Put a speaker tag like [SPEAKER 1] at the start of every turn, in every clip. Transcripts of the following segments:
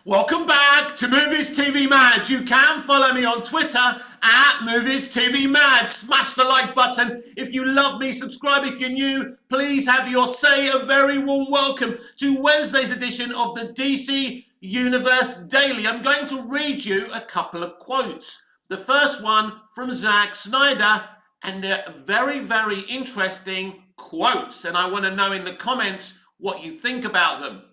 [SPEAKER 1] Welcome back to Movies TV Mad. You can follow me on Twitter at Movies TV Mad. Smash the like button if you love me. Subscribe if you're new. Please have your say. A very warm welcome to Wednesday's edition of the DC Universe Daily. I'm going to read you a couple of quotes. The first one from Zack Snyder, and they're very, very interesting quotes. And I want to know in the comments what you think about them.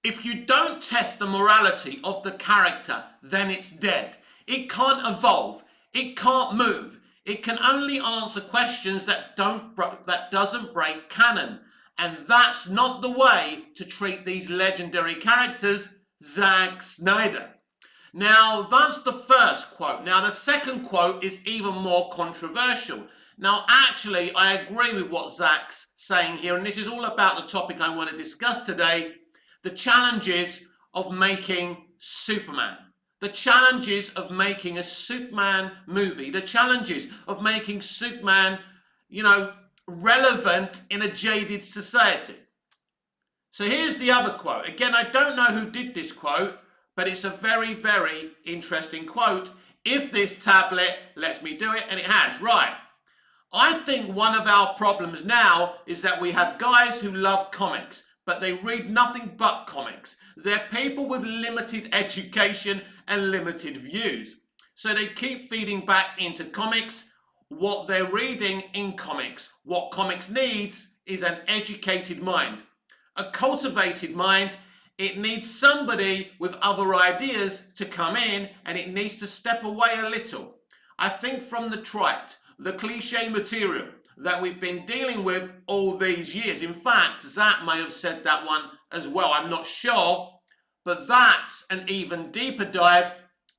[SPEAKER 1] If you don't test the morality of the character, then it's dead. It can't evolve. It can't move. It can only answer questions that doesn't break canon. And that's not the way to treat these legendary characters, Zack Snyder. Now, that's the first quote. Now, the second quote is even more controversial. Now, actually, I agree with what Zack's saying here, and this is all about the topic I want to discuss today. The challenges of making Superman. The challenges of making a Superman movie. The challenges of making Superman, relevant in a jaded society. So here's the other quote. Again, I don't know who did this quote, but it's a very, very interesting quote. If this tablet lets me do it, and it has. Right. I think one of our problems now is that we have guys who love comics, but they read nothing but comics. They're people with limited education and limited views. So they keep feeding back into comics what they're reading in comics. What comics needs is an educated mind. A cultivated mind, it needs somebody with other ideas to come in, and it needs to step away a little. I think from the trite, the cliche material that we've been dealing with all these years. In fact, Zack may have said that one as well. I'm not sure, but that's an even deeper dive.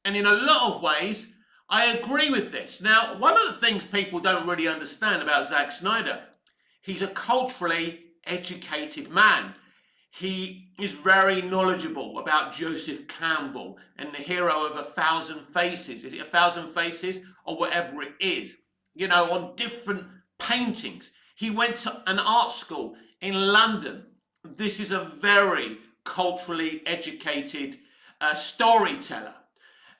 [SPEAKER 1] And in a lot of ways, I agree with this. Now, one of the things people don't really understand about Zack Snyder, he's a culturally educated man. He is very knowledgeable about Joseph Campbell and the hero of 1,000 Faces. Is it 1,000 Faces or whatever it is? On different paintings. He went to an art school in London. This is a very culturally educated storyteller.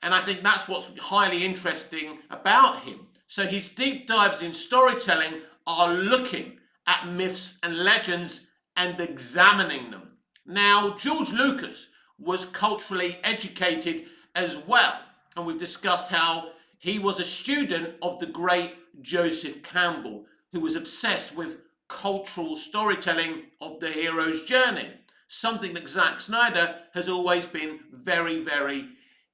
[SPEAKER 1] And I think that's what's highly interesting about him. So his deep dives in storytelling are looking at myths and legends and examining them. Now, George Lucas was culturally educated as well. And we've discussed how he was a student of the great Joseph Campbell, who was obsessed with cultural storytelling of the hero's journey, something that Zack Snyder has always been very, very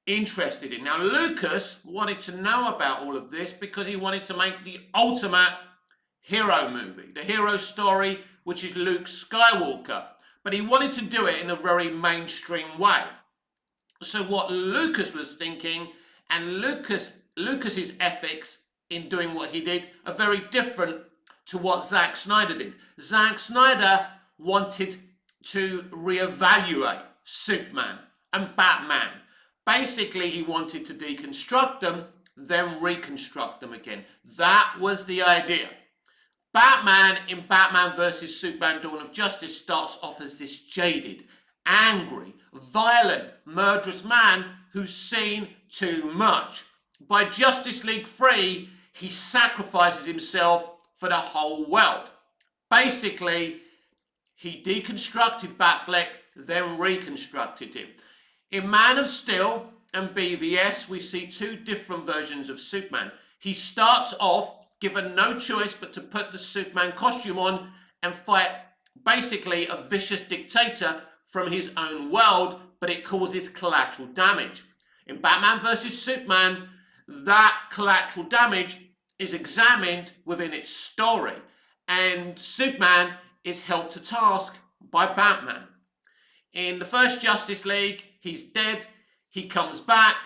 [SPEAKER 1] interested in. Now, Lucas wanted to know about all of this because he wanted to make the ultimate hero movie, the hero story, which is Luke Skywalker, but he wanted to do it in a very mainstream way. So what Lucas was thinking, and Lucas's ethics in doing what he did are very different to what Zack Snyder did. Zack Snyder wanted to reevaluate Superman and Batman. Basically, he wanted to deconstruct them, then reconstruct them again. That was the idea. Batman in Batman vs. Superman Dawn of Justice starts off as this jaded, angry, violent, murderous man who's seen too much. By Justice League 3, he sacrifices himself for the whole world. Basically, he deconstructed Batfleck, then reconstructed him. In Man of Steel and BVS, we see two different versions of Superman. He starts off given no choice but to put the Superman costume on and fight basically a vicious dictator from his own world, but it causes collateral damage. In Batman vs. Superman, that collateral damage is examined within its story, and Superman is held to task by Batman. In the first Justice League, he's dead, he comes back,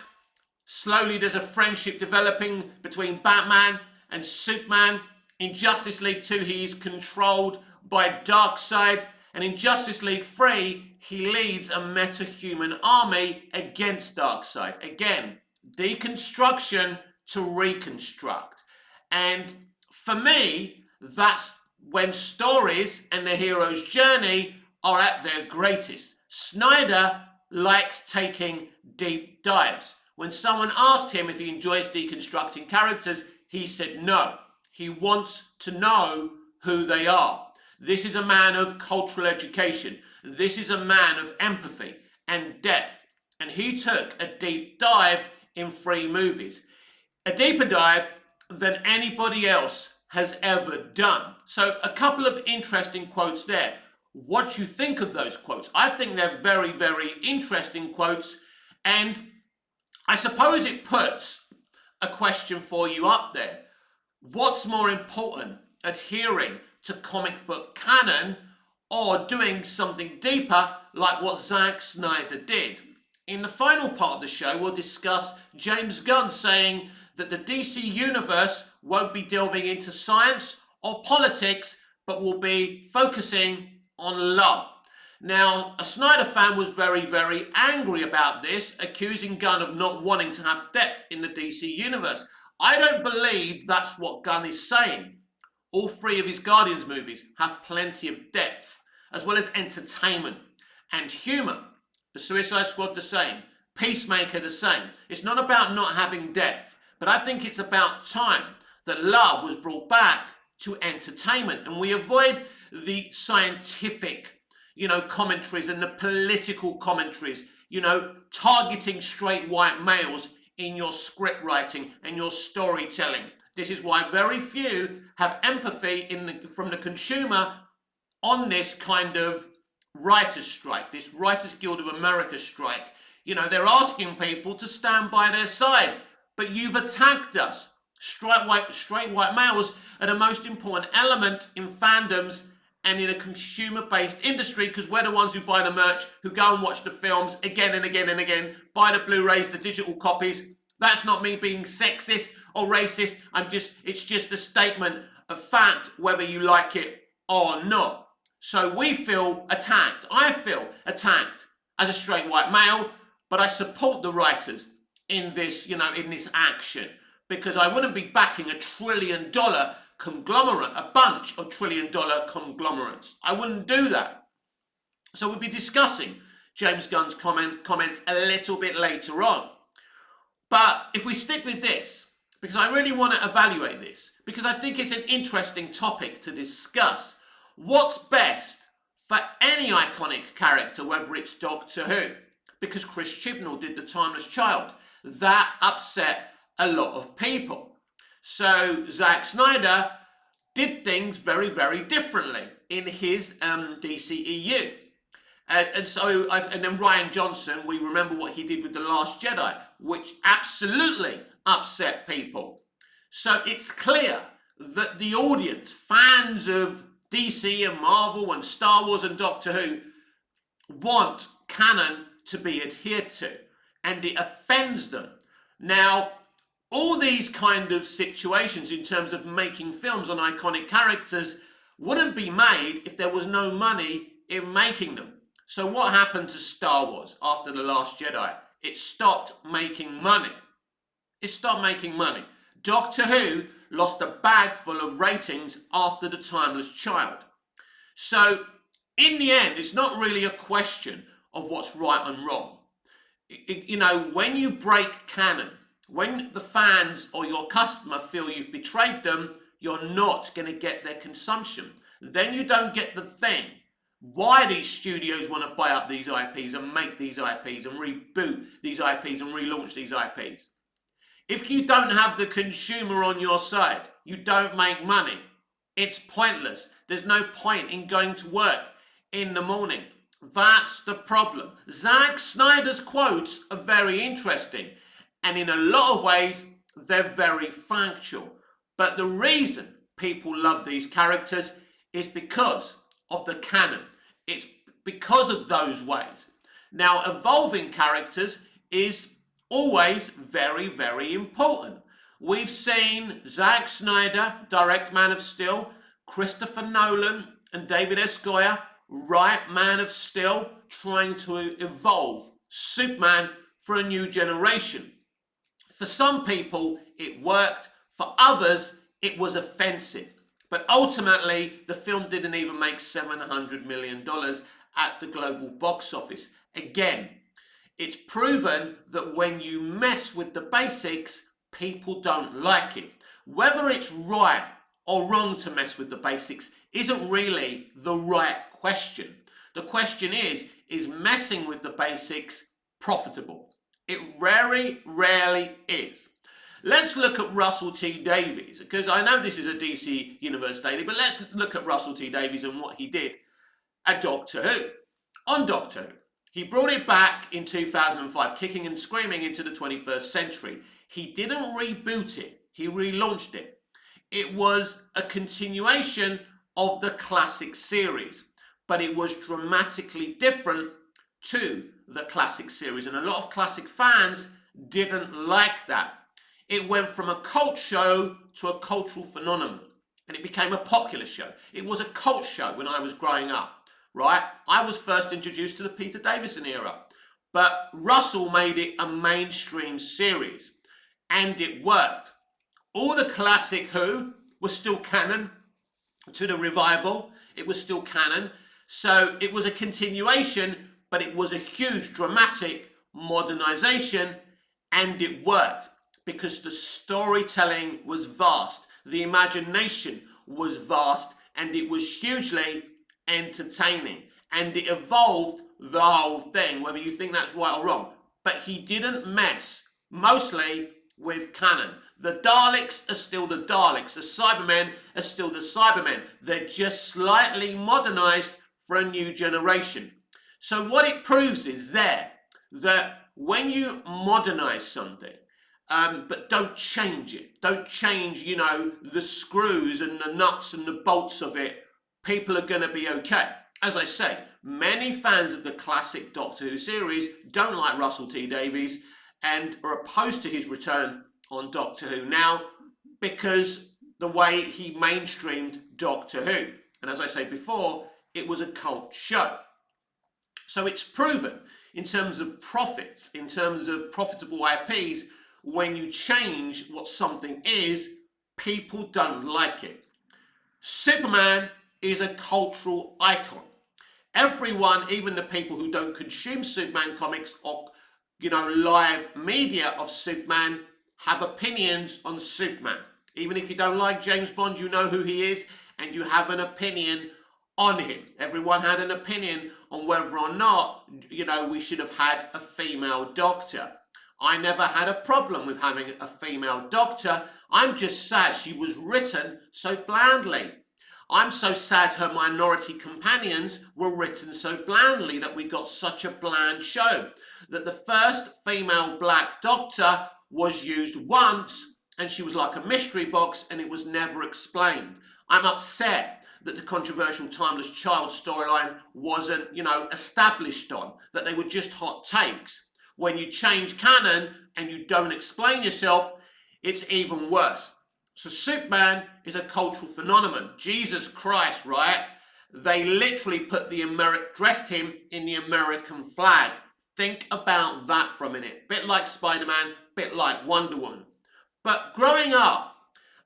[SPEAKER 1] slowly there's a friendship developing between Batman and Superman. In Justice League 2, he is controlled by Darkseid, and in Justice League 3, he leads a metahuman army against Darkseid. Again, deconstruction to reconstruct. And for me, that's when stories and the hero's journey are at their greatest. Snyder likes taking deep dives. When someone asked him if he enjoys deconstructing characters, he said no. He wants to know who they are. This is a man of cultural education. This is a man of empathy and depth. And he took a deep dive in 3 movies. A deeper dive than anybody else has ever done. So a couple of interesting quotes there. What do you think of those quotes? I think they're very, very interesting quotes. And I suppose it puts a question for you up there. What's more important, adhering to comic book canon or doing something deeper like what Zack Snyder did? In the final part of the show, we'll discuss James Gunn saying that the DC universe won't be delving into science or politics, but will be focusing on love. Now, a Snyder fan was very, very angry about this, accusing Gunn of not wanting to have depth in the DC universe. I don't believe that's what Gunn is saying. All 3 of his Guardians movies have plenty of depth, as well as entertainment and humour. The Suicide Squad the same, Peacemaker the same. It's not about not having depth, but I think it's about time that love was brought back to entertainment, and we avoid the scientific, commentaries and the political commentaries, targeting straight white males in your script writing and your storytelling. This is why very few have empathy from the consumer on this kind of writers' strike, this Writers Guild of America strike. They're asking people to stand by their side, but you've attacked us. Straight white males are the most important element in fandoms and in a consumer-based industry, because we're the ones who buy the merch, who go and watch the films again and again and again, buy the Blu-rays, the digital copies. That's not me being sexist or racist. It's just a statement of fact, whether you like it or not. So we feel attacked. I feel attacked as a straight white male, but I support the writers in this, in this action, because I wouldn't be backing $1 trillion conglomerate, a bunch of $1 trillion conglomerates. I wouldn't do that. So we'll be discussing James Gunn's comments a little bit later on. But if we stick with this, because I really want to evaluate this, because I think it's an interesting topic to discuss. What's best for any iconic character, whether it's Doctor Who? Because Chris Chibnall did The Timeless Child. That upset a lot of people. So Zack Snyder did things very, very differently in his DCEU. And then Rian Johnson, we remember what he did with The Last Jedi, which absolutely upset people. So it's clear that the audience, fans of DC and Marvel and Star Wars and Doctor Who, want canon to be adhered to, and it offends them. Now, all these kind of situations in terms of making films on iconic characters wouldn't be made if there was no money in making them. So what happened to Star Wars after The Last Jedi? It stopped making money. It stopped making money. Doctor Who lost a bag full of ratings after The Timeless Child. So in the end, it's not really a question of what's right and wrong. When you break canon, when the fans or your customer feel you've betrayed them, you're not going to get their consumption. Then you don't get the thing. Why these studios want to buy up these IPs and make these IPs and reboot these IPs and relaunch these IPs. If you don't have the consumer on your side, you don't make money. It's pointless. There's no point in going to work in the morning. That's the problem. Zack Snyder's quotes are very interesting, and in a lot of ways, they're very factual. But the reason people love these characters is because of the canon. It's because of those ways. Now, evolving characters is always very, very important. We've seen Zack Snyder direct Man of Steel, Christopher Nolan and David S. Goyer write Man of Steel, trying to evolve Superman for a new generation. For some people, it worked. For others, it was offensive. But ultimately, the film didn't even make $700 million at the global box office. Again, it's proven that when you mess with the basics, people don't like it. Whether it's right or wrong to mess with the basics isn't really the right question. The question is messing with the basics profitable? It very rarely is. Let's look at Russell T Davies, because I know this is a DC Universe Daily, but let's look at Russell T Davies and what he did at Doctor Who. On Doctor Who, he brought it back in 2005, kicking and screaming into the 21st century. He didn't reboot it, he relaunched it. It was a continuation of the classic series, but it was dramatically different to the classic series, and a lot of classic fans didn't like that. It went from a cult show to a cultural phenomenon, and it became a popular show. It was a cult show when I was growing up, right? I was first introduced to the Peter Davison era, but Russell made it a mainstream series, and it worked. All the classic Who was still canon to the revival. It was still canon. So it was a continuation, but it was a huge dramatic modernization, and it worked because the storytelling was vast, the imagination was vast, and it was hugely entertaining, and it evolved the whole thing, whether you think that's right or wrong. But he didn't mess mostly with canon. The Daleks are still the Daleks. The Cybermen are still the Cybermen. They're just slightly modernized for a new generation. So what it proves is that when you modernize something, but don't change it, don't change, the screws and the nuts and the bolts of it, people are going to be okay. As I say, many fans of the classic Doctor Who series don't like Russell T Davies and are opposed to his return on Doctor Who now because the way he mainstreamed Doctor Who. And as I said before, it was a cult show. So it's proven in terms of profits, in terms of profitable IPs, when you change what something is, people don't like it. Superman is a cultural icon. Everyone, even the people who don't consume Superman comics or, live media of Superman, have opinions on Superman. Even if you don't like James Bond, you know who he is, and you have an opinion on him. Everyone had an opinion on whether or not, we should have had a female Doctor. I never had a problem with having a female Doctor. I'm just sad she was written so blandly. I'm so sad her minority companions were written so blandly, that we got such a bland show. That the first female black Doctor was used once, and she was like a mystery box, and it was never explained. I'm upset that the controversial Timeless Child storyline wasn't, established on, that they were just hot takes. When you change canon and you don't explain yourself, it's even worse. So Superman is a cultural phenomenon. Jesus Christ, right? They literally dressed him in the American flag. Think about that for a minute. Bit like Spider-Man, bit like Wonder Woman. But growing up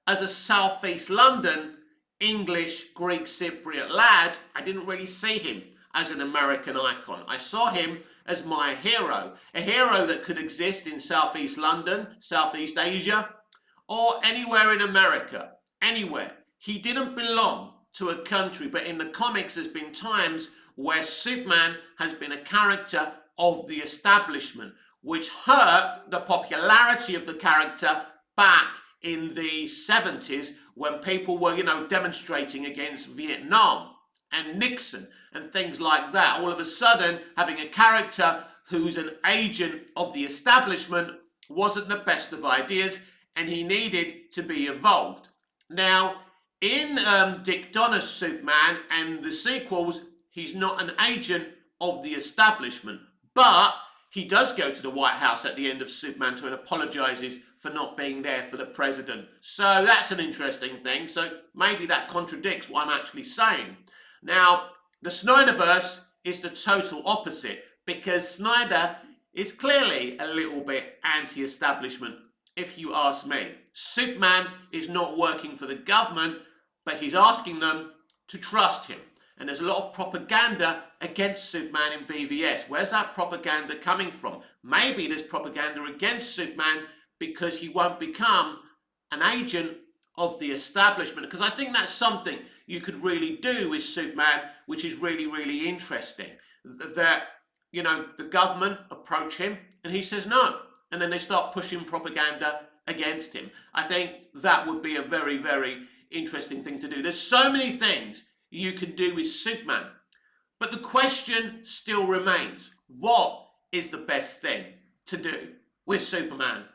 [SPEAKER 1] as a Southeast London, English, Greek, Cypriot lad, I didn't really see him as an American icon. I saw him as my hero. A hero that could exist in Southeast London, Southeast Asia, or anywhere in America. Anywhere. He didn't belong to a country, but in the comics there's been times where Superman has been a character of the establishment, which hurt the popularity of the character back in the 70s when people were, demonstrating against Vietnam and Nixon and things like that. All of a sudden, having a character who's an agent of the establishment wasn't the best of ideas, and he needed to be evolved. Now, in Dick Donner's Superman and the sequels, he's not an agent of the establishment, but he does go to the White House at the end of Superman 2 and apologizes for not being there for the president. So that's an interesting thing. So maybe that contradicts what I'm actually saying. Now, the Snyderverse is the total opposite, because Snyder is clearly a little bit anti-establishment, if you ask me. Superman is not working for the government, but he's asking them to trust him. And there's a lot of propaganda against Superman in BVS. Where's that propaganda coming from? Maybe there's propaganda against Superman because he won't become an agent of the establishment. Because I think that's something you could really do with Superman, which is really, really interesting. That, the government approach him and he says no. And then they start pushing propaganda against him. I think that would be a very, very interesting thing to do. There's so many things you can do with Superman. But the question still remains, what is the best thing to do with Superman?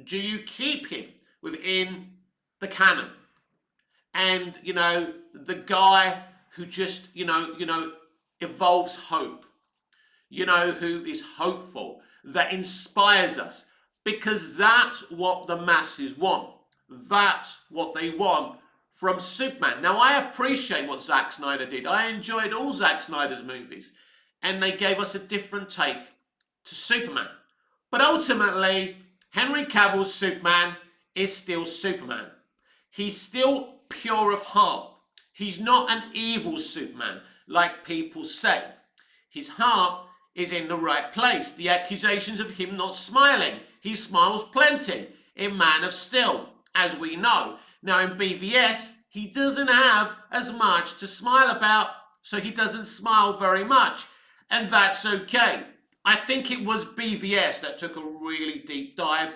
[SPEAKER 1] Do you keep him within the canon? And, the guy who just, evolves hope, who is hopeful, that inspires us, because that's what the masses want. That's what they want from Superman. Now, I appreciate what Zack Snyder did. I enjoyed all Zack Snyder's movies, and they gave us a different take to Superman. But ultimately, Henry Cavill's Superman is still Superman. He's still pure of heart. He's not an evil Superman, like people say. His heart is in the right place. The accusations of him not smiling, he smiles plenty in Man of Steel, as we know. Now in BVS, he doesn't have as much to smile about, so he doesn't smile very much, and that's okay. I think it was BVS that took a really deep dive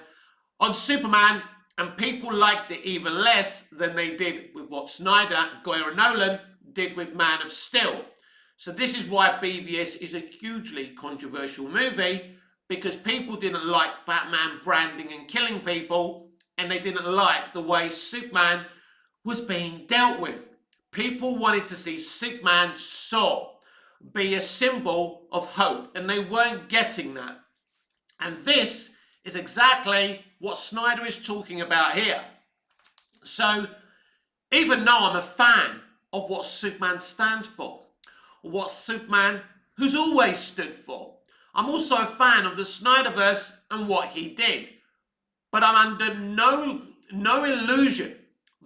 [SPEAKER 1] on Superman, and people liked it even less than they did with what Goyer Nolan did with Man of Steel. So this is why BVS is a hugely controversial movie, because people didn't like Batman branding and killing people, and they didn't like the way Superman was being dealt with. People wanted to see Superman soar, be a symbol of hope, and they weren't getting that. And this is exactly what Snyder is talking about here. So, even though I'm a fan of what Superman stands for, what Superman who's always stood for, I'm also a fan of the Snyderverse and what he did. But I'm under no illusion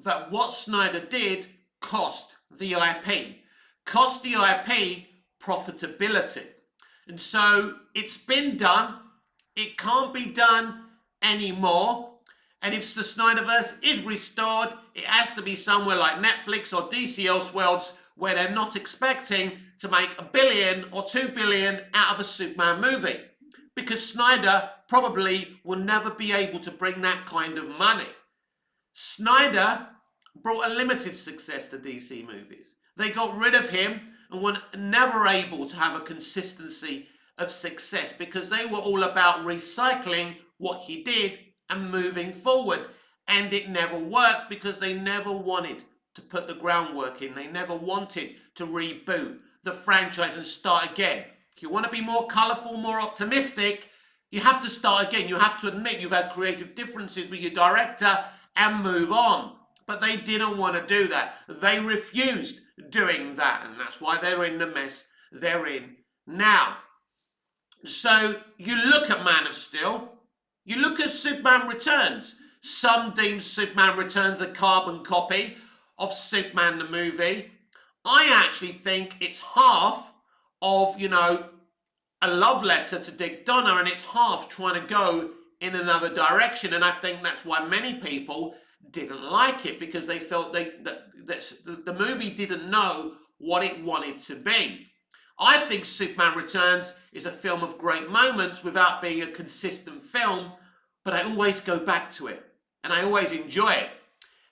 [SPEAKER 1] that what Snyder did cost the IP. Cost the IP profitability. And so it's been done. It can't be done anymore. And if the Snyderverse is restored, it has to be somewhere like Netflix or DC Elseworlds, where they're not expecting to make $1 billion or $2 billion out of a Superman movie. Because Snyder probably will never be able to bring that kind of money. Snyder brought a limited success to DC movies. They got rid of him and were never able to have a consistency of success because they were all about recycling what he did and moving forward. And it never worked because they never wanted to put the groundwork in. They never wanted to reboot the franchise and start again. If you want to be more colourful, more optimistic, you have to start again. You have to admit you've had creative differences with your director and move on. But they didn't want to do that. They refused doing that. And that's why they're in the mess they're in now. So you look at Man of Steel. You look at Superman Returns. Some deem Superman Returns a carbon copy of Superman the movie. I actually think it's half of, a love letter to Dick Donner, and it's half trying to go in another direction. And I think that's why many people didn't like it, because they felt that the movie didn't know what it wanted to be. I think Superman Returns is a film of great moments without being a consistent film, but I always go back to it, and I always enjoy it.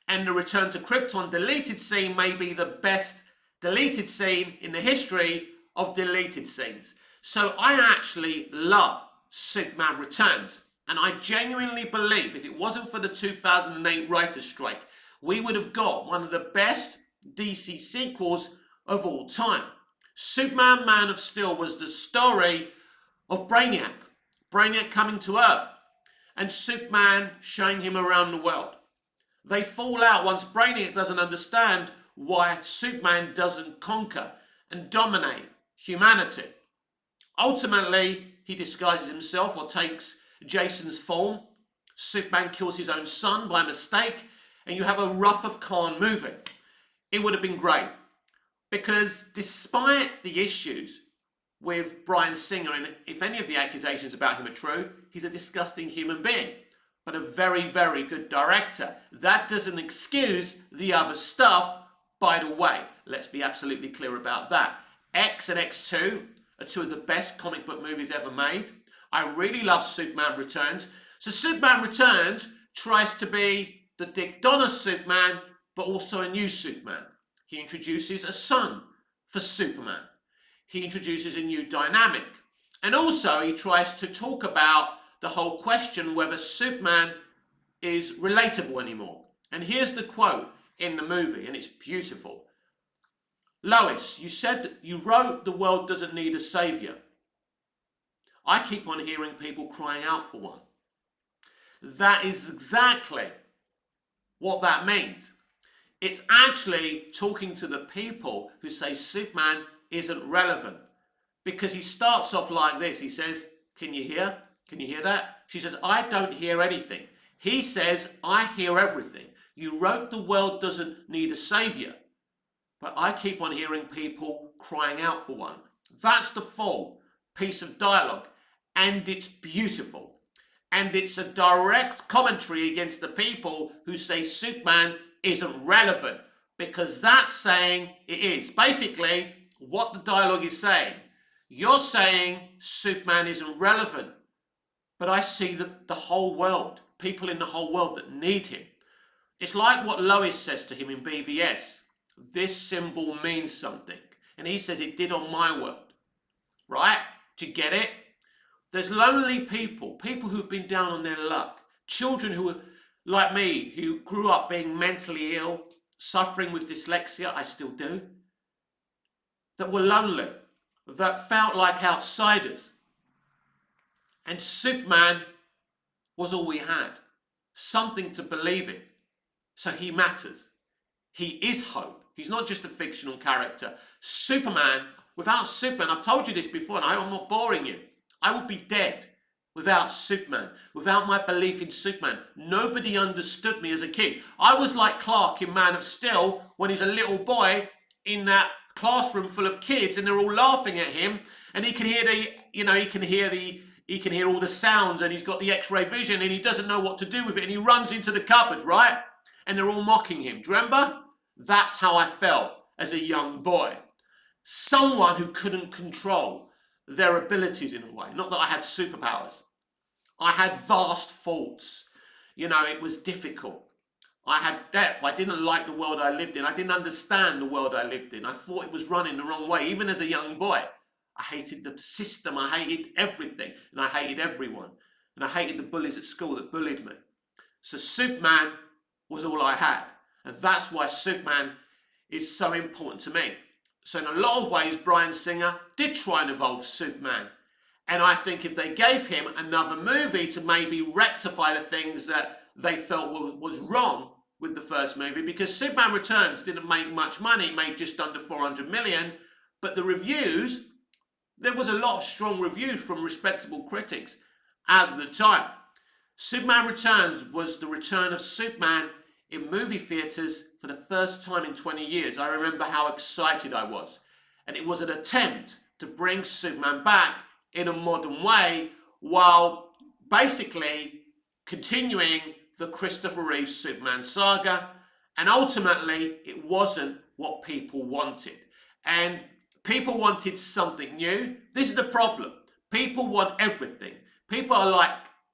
[SPEAKER 1] And the Return to Krypton deleted scene may be the best deleted scene in the history of deleted scenes. So I actually love Superman Returns. And I genuinely believe if it wasn't for the 2008 writer's strike, we would have got one of the best DC sequels of all time. Superman Man of Steel was the story of Brainiac. Brainiac coming to Earth and Superman showing him around the world. They fall out once Brainiac doesn't understand why Superman doesn't conquer and dominate humanity. Ultimately, he disguises himself or takes Jason's form. Superman kills his own son by mistake, and you have a Wrath of Khan movie. It would have been great. Because despite the issues with Bryan Singer, and if any of the accusations about him are true, he's a disgusting human being, but a very, very good director. That doesn't excuse the other stuff, by the way. Let's be absolutely clear about that. X and X2 are two of the best comic book movies ever made. I really love Superman Returns. So Superman Returns tries to be the Dick Donner Superman, but also a new Superman. He introduces a son for Superman. He introduces a new dynamic. And also he tries to talk about the whole question whether Superman is relatable anymore. And here's the quote in the movie, and it's beautiful. Lois, you said that you wrote the world doesn't need a savior. I keep on hearing people crying out for one. That is exactly what that means. It's actually talking to the people who say Superman isn't relevant. Because he starts off like this. He says, can you hear? Can you hear that? She says, I don't hear anything. He says, I hear everything. You wrote the world doesn't need a savior. But I keep on hearing people crying out for one. That's the full piece of dialogue. And it's beautiful. And it's a direct commentary against the people who say Superman isn't relevant. Because that's saying it is. Basically, what the dialogue is saying. You're saying Superman isn't relevant. But I see the whole world. People in the whole world that need him. It's like what Lois says to him in BVS. This symbol means something. And he says it did on my world. Right? Do you get it? There's lonely people. People who've been down on their luck. Children who are like me, who grew up being mentally ill, suffering with dyslexia. I still do. That were lonely. That felt like outsiders. And Superman was all we had. Something to believe in. So he matters. He is hope. He's not just a fictional character. Superman, without Superman, I've told you this before and I'm not boring you. I would be dead without Superman, without my belief in Superman. Nobody understood me as a kid. I was like Clark in Man of Steel when he's a little boy in that classroom full of kids and they're all laughing at him and he can hear he can hear all the sounds and he's got the X-ray vision and he doesn't know what to do with it and he runs into the cupboard, right? And they're all mocking him. Do you remember? That's how I felt as a young boy. Someone who couldn't control their abilities in a way. Not that I had superpowers. I had vast faults. It was difficult. I had depth. I didn't like the world I lived in. I didn't understand the world I lived in. I thought it was running the wrong way. Even as a young boy, I hated the system. I hated everything. And I hated everyone. And I hated the bullies at school that bullied me. So Superman was all I had. And that's why Superman is so important to me. So in a lot of ways, Bryan Singer did try and evolve Superman. And I think if they gave him another movie to maybe rectify the things that they felt was wrong with the first movie, because Superman Returns didn't make much money, it made just under 400 million, but the reviews, there was a lot of strong reviews from respectable critics at the time. Superman Returns was the return of Superman in movie theatres for the first time in 20 years. I remember how excited I was. And it was an attempt to bring Superman back in a modern way while basically continuing the Christopher Reeve Superman saga. And ultimately, it wasn't what people wanted. And people wanted something new. This is the problem. People want everything. People are like,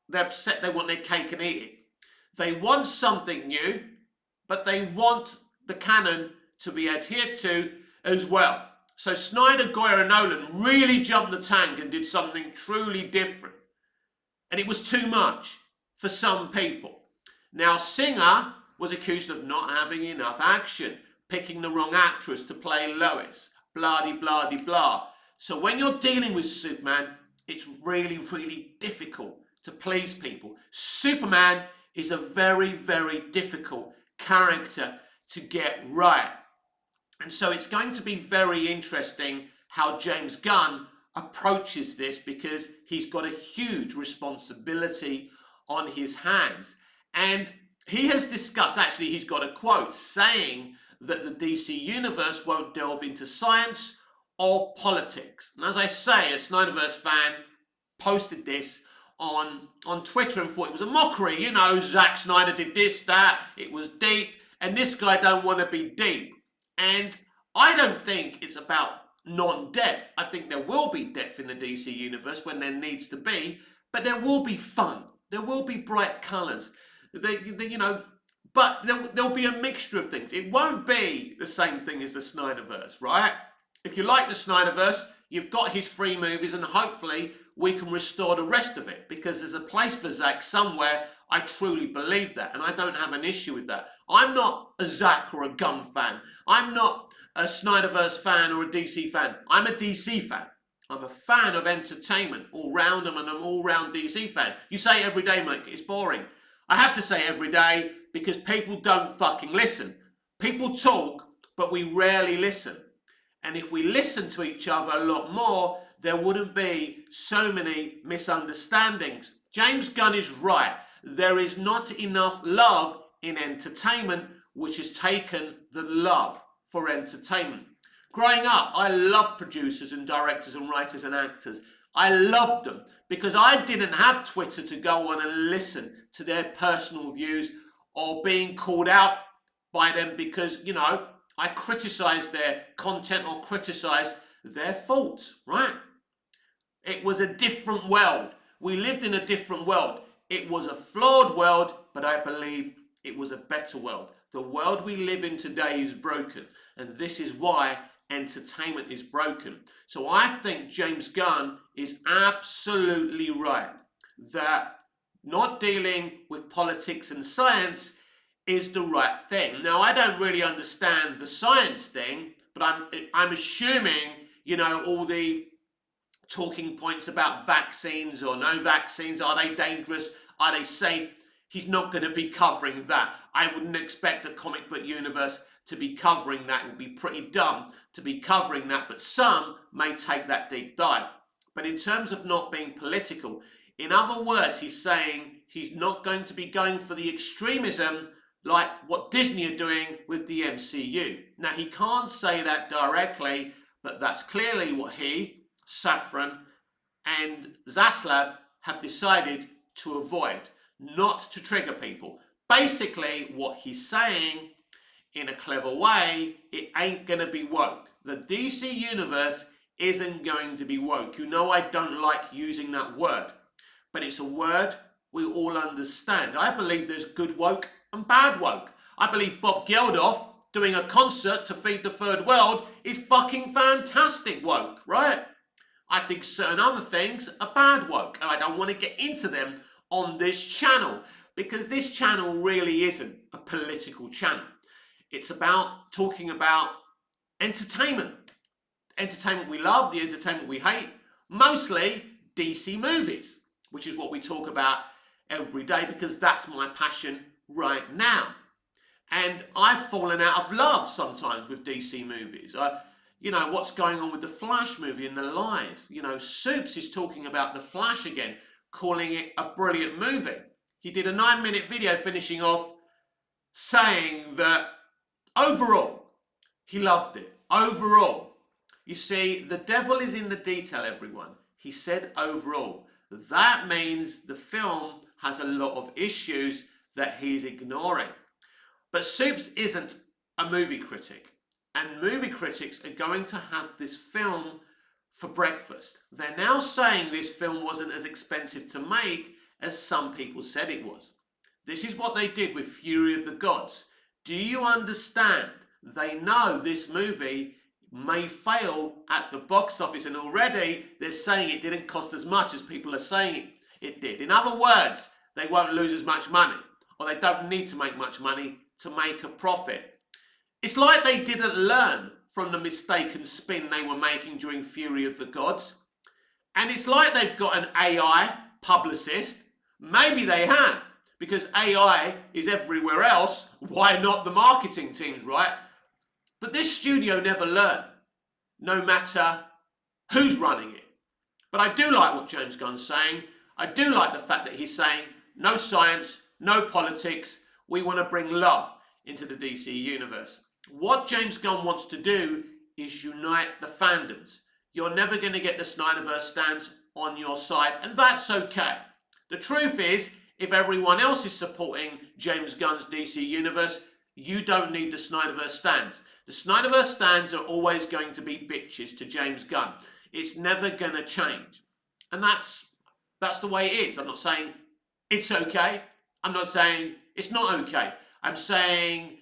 [SPEAKER 1] they're upset they want their cake and eat it. They want something new, but they want the canon to be adhered to as well. So Snyder, Goyer and Nolan really jumped the tank and did something truly different. And it was too much for some people. Now Singer was accused of not having enough action, picking the wrong actress to play Lois, blah-de-blah-de-blah. So when you're dealing with Superman, it's really, really difficult to please people. Superman is a very, very difficult character to get right. And so it's going to be very interesting how James Gunn approaches this, because he's got a huge responsibility on his hands. And he has discussed, actually he's got a quote saying that the DC universe won't delve into science or politics. And as I say, a Snyderverse fan posted this on Twitter and thought it was a mockery. You know, Zack Snyder did this, that, it was deep, and this guy don't want to be deep. And I don't think it's about non-depth. I think there will be depth in the DC universe when there needs to be, but there will be fun. There will be bright colours. You know, but there'll be a mixture of things. It won't be the same thing as the Snyderverse, right? If you like the Snyderverse, you've got his 3 movies, and hopefully we can restore the rest of it, because there's a place for Zack somewhere. I truly believe that, and I don't have an issue with that. I'm not a Zack or a Gunn fan. I'm not a Snyderverse fan or a DC fan. I'm a DC fan. I'm a fan of entertainment all round. I'm an all-round DC fan. You say every day, mate, it's boring. I have to say every day because people don't fucking listen. People talk, but we rarely listen. And if we listen to each other a lot more, there wouldn't be so many misunderstandings. James Gunn is right. There is not enough love in entertainment, which has taken the love for entertainment. Growing up, I loved producers and directors and writers and actors. I loved them because I didn't have Twitter to go on and listen to their personal views or being called out by them because, you know, I criticised their content or criticised their faults, right? It was a different world. We lived in a different world. It was a flawed world, but I believe it was a better world. The world we live in today is broken, and this is why entertainment is broken. So I think James Gunn is absolutely right that not dealing with politics and science is the right thing. Now, I don't really understand the science thing, but I'm assuming, you know, all the talking points about vaccines or no vaccines, are they dangerous, are they safe? He's not going to be covering that. I wouldn't expect a comic book universe to be covering that. It would be pretty dumb to be covering that, but some may take that deep dive. But in terms of not being political, in other words, he's saying he's not going to be going for the extremism like what Disney are doing with the MCU. Now, he can't say that directly, but that's clearly what he, Safran, and Zaslav have decided to avoid, not to trigger people. Basically, what he's saying, in a clever way, it ain't going to be woke. The DC universe isn't going to be woke. You know I don't like using that word, but it's a word we all understand. I believe there's good woke and bad woke. I believe Bob Geldof doing a concert to feed the third world is fucking fantastic woke, right? I think certain other things are bad woke, and I don't want to get into them on this channel because this channel really isn't a political channel. It's about talking about entertainment. Entertainment we love, the entertainment we hate, mostly DC movies, which is what we talk about every day because that's my passion right now. And I've fallen out of love sometimes with DC movies. You know, what's going on with the Flash movie and the lies. You know, Soups is talking about the Flash again, calling it a brilliant movie. He did a 9-minute video finishing off saying that overall, he loved it. Overall. You see, the devil is in the detail, everyone. He said overall. That means the film has a lot of issues that he's ignoring. But Soups isn't a movie critic. And movie critics are going to have this film for breakfast. They're now saying this film wasn't as expensive to make as some people said it was. This is what they did with Fury of the Gods. Do you understand? They know this movie may fail at the box office, and already they're saying it didn't cost as much as people are saying it did. In other words, they won't lose as much money, or they don't need to make much money to make a profit. It's like they didn't learn from the mistaken spin they were making during Fury of the Gods. And it's like they've got an AI publicist. Maybe they have, because AI is everywhere else. Why not the marketing teams, right? But this studio never learn, no matter who's running it. But I do like what James Gunn's saying. I do like the fact that he's saying no science, no politics. We want to bring love into the DC universe. What James Gunn wants to do is unite the fandoms. You're never going to get the Snyderverse stands on your side, and that's okay. The truth is, if everyone else is supporting James Gunn's DC Universe, you don't need the Snyderverse stands. The Snyderverse stands are always going to be bitches to James Gunn. It's never going to change. And that's the way it is. I'm not saying it's okay. I'm not saying it's not okay. I'm saying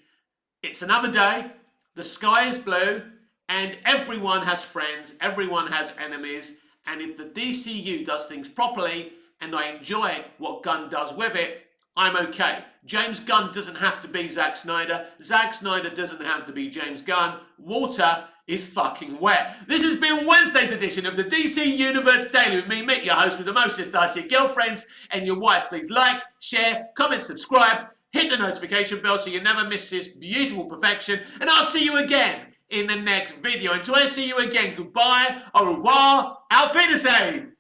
[SPEAKER 1] it's another day, the sky is blue, and everyone has friends, everyone has enemies, and if the DCU does things properly, and I enjoy what Gunn does with it, I'm okay. James Gunn doesn't have to be Zack Snyder. Zack Snyder doesn't have to be James Gunn. Water is fucking wet. This has been Wednesday's edition of the DC Universe Daily with me, Mick, your host with the most just your girlfriends and your wives. Please like, share, comment, subscribe, hit the notification bell so you never miss this beautiful perfection, and I'll see you again in the next video. Until I see you again, goodbye, au revoir, auf Wiedersehen.